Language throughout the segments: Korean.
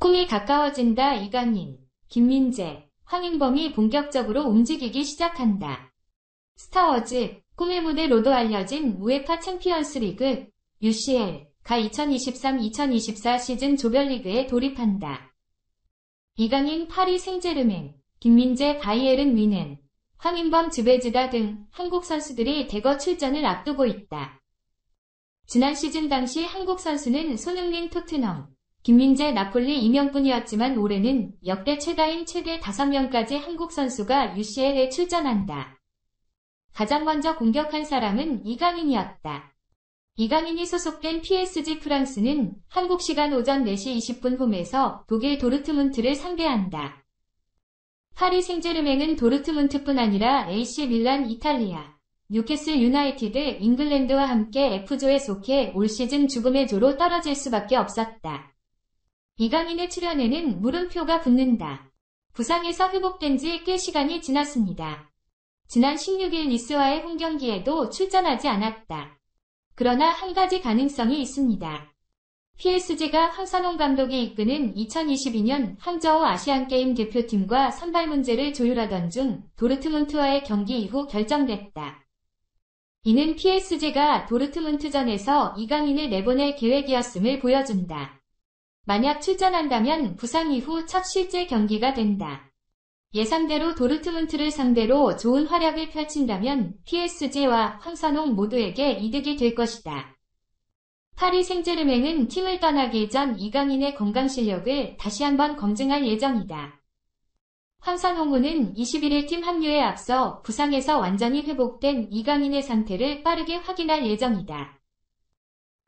꿈이 가까워진다. 이강인, 김민재, 황인범이 본격적으로 움직이기 시작한다. 스타워즈, 꿈의 무대로도 알려진 우에파 챔피언스 리그, UCL가 2023-2024 시즌 조별리그에 돌입한다. 이강인 파리 생제르맹, 김민재 바이에른 뮌헨, 황인범 즈베즈다 등 한국 선수들이 대거 출전을 앞두고 있다. 지난 시즌 당시 한국 선수는 손흥민 토트넘, 김민재 나폴리 임명뿐이었지만 올해는 역대 최다인 최대 5명까지 한국 선수가 UCL에 출전한다. 가장 먼저 공격한 사람은 이강인이었다. 이강인이 소속된 PSG 프랑스는 한국 시간 오전 4시 20분 홈에서 독일 도르트문트를 상대한다. 파리 생제르맹은 도르트문트뿐 아니라 AC 밀란 이탈리아, 뉴캐슬 유나이티드 잉글랜드와 함께 F조에 속해 올 시즌 죽음의 조로 떨어질 수밖에 없었다. 이강인의 출연에는 물음표가 붙는다. 부상에서 회복된 지 꽤 시간이 지났습니다. 지난 16일 니스와의 홈경기에도 출전하지 않았다. 그러나 한 가지 가능성이 있습니다. PSG가 황선홍 감독이 이끄는 2022년 항저우 아시안게임 대표팀과 선발 문제를 조율하던 중 도르트문트와의 경기 이후 결정됐다. 이는 PSG가 도르트문트전에서 이강인을 내보낼 계획이었음을 보여준다. 만약 출전한다면 부상 이후 첫 실제 경기가 된다. 예상대로 도르트문트를 상대로 좋은 활약을 펼친다면 PSG와 황선홍 모두에게 이득이 될 것이다. 파리 생제르맹은 팀을 떠나기 전 이강인의 건강 실력을 다시 한번 검증할 예정이다. 황선홍은 21일 팀 합류에 앞서 부상에서 완전히 회복된 이강인의 상태를 빠르게 확인할 예정이다.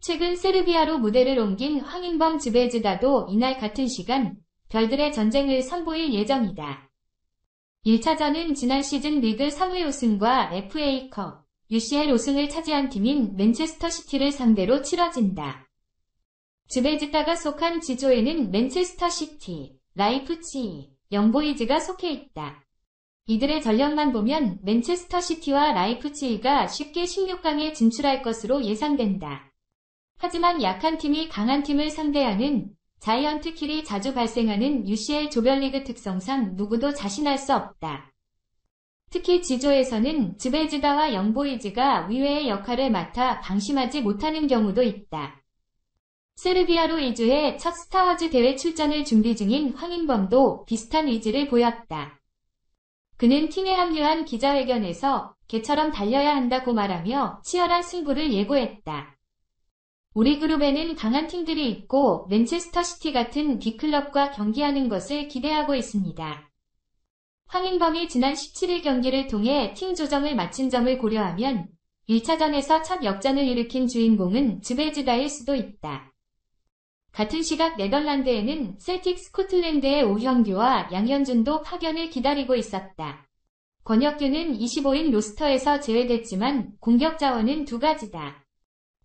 최근 세르비아로 무대를 옮긴 황인범 즈베즈다도 이날 같은 시간 별들의 전쟁을 선보일 예정이다. 1차전은 지난 시즌 리그 3회 우승과 FA컵, UCL 우승을 차지한 팀인 맨체스터 시티를 상대로 치러진다. 즈베즈다가 속한 지조에는 맨체스터 시티, 라이프치히, 영보이즈가 속해 있다. 이들의 전력만 보면 맨체스터 시티와 라이프치히가 쉽게 16강에 진출할 것으로 예상된다. 하지만 약한 팀이 강한 팀을 상대하는 자이언트킬이 자주 발생하는 UCL 조별리그 특성상 누구도 자신할 수 없다. 특히 지조에서는 즈베즈다와 영보이즈가 위외의 역할을 맡아 방심하지 못하는 경우도 있다. 세르비아로 이주해 첫 스타워즈 대회 출전을 준비 중인 황인범도 비슷한 의지를 보였다. 그는 팀에 합류한 기자회견에서 개처럼 달려야 한다고 말하며 치열한 승부를 예고했다. 우리 그룹에는 강한 팀들이 있고 맨체스터 시티 같은 빅클럽과 경기하는 것을 기대하고 있습니다. 황인범이 지난 17일 경기를 통해 팀 조정을 마친 점을 고려하면 1차전에서 첫 역전을 일으킨 주인공은 즈베즈다일 수도 있다. 같은 시각 네덜란드에는 셀틱 스코틀랜드의 오형규와 양현준도 파견을 기다리고 있었다. 권혁규는 25인 로스터에서 제외됐지만 공격 자원은 두 가지다.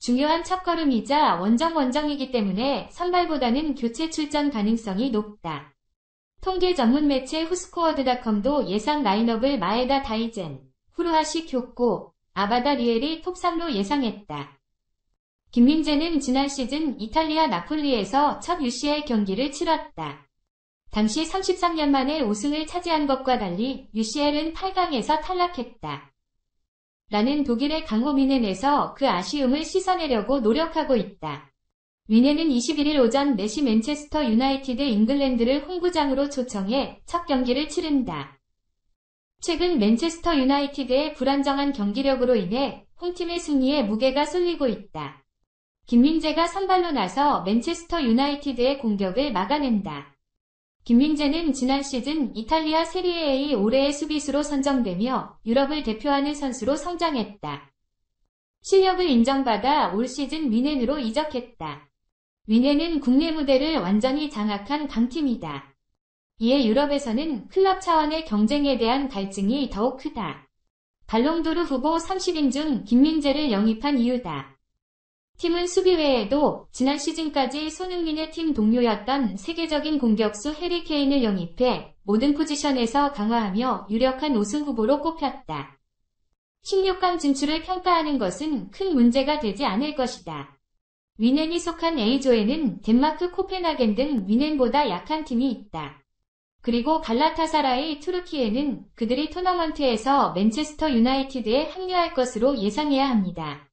중요한 첫걸음이자 원정이기 때문에 선발보다는 교체 출전 가능성이 높다. 통계 전문 매체 후스코어드닷컴도 예상 라인업을 마에다 다이젠, 후루하시 교코, 아바다 리엘이 톱3로 예상했다. 김민재는 지난 시즌 이탈리아 나폴리에서 첫 UCL 경기를 치렀다. 당시 33년 만에 우승을 차지한 것과 달리 UCL은 8강에서 탈락했다. 라는 독일의 강호 뮌헨에서 그 아쉬움을 씻어내려고 노력하고 있다. 뮌헨은 21일 오전 4시 맨체스터 유나이티드 잉글랜드를 홈구장으로 초청해 첫 경기를 치른다. 최근 맨체스터 유나이티드의 불안정한 경기력으로 인해 홈팀의 승리에 무게가 쏠리고 있다. 김민재가 선발로 나서 맨체스터 유나이티드의 공격을 막아낸다. 김민재는 지난 시즌 이탈리아 세리에 A 올해의 수비수로 선정되며 유럽을 대표하는 선수로 성장했다. 실력을 인정받아 올 시즌 뮌헨으로 이적했다. 뮌헨은 국내 무대를 완전히 장악한 강팀이다. 이에 유럽에서는 클럽 차원의 경쟁에 대한 갈증이 더욱 크다. 발롱도르 후보 30인 중 김민재를 영입한 이유다. 팀은 수비 외에도 지난 시즌까지 손흥민의 팀 동료였던 세계적인 공격수 해리 케인을 영입해 모든 포지션에서 강화하며 유력한 우승 후보로 꼽혔다. 16강 진출을 평가하는 것은 큰 문제가 되지 않을 것이다. 위넨이 속한 A조에는 덴마크 코펜하겐 등 위넨보다 약한 팀이 있다. 그리고 갈라타사라이 투르키에는 그들이 토너먼트에서 맨체스터 유나이티드에 합류할 것으로 예상해야 합니다.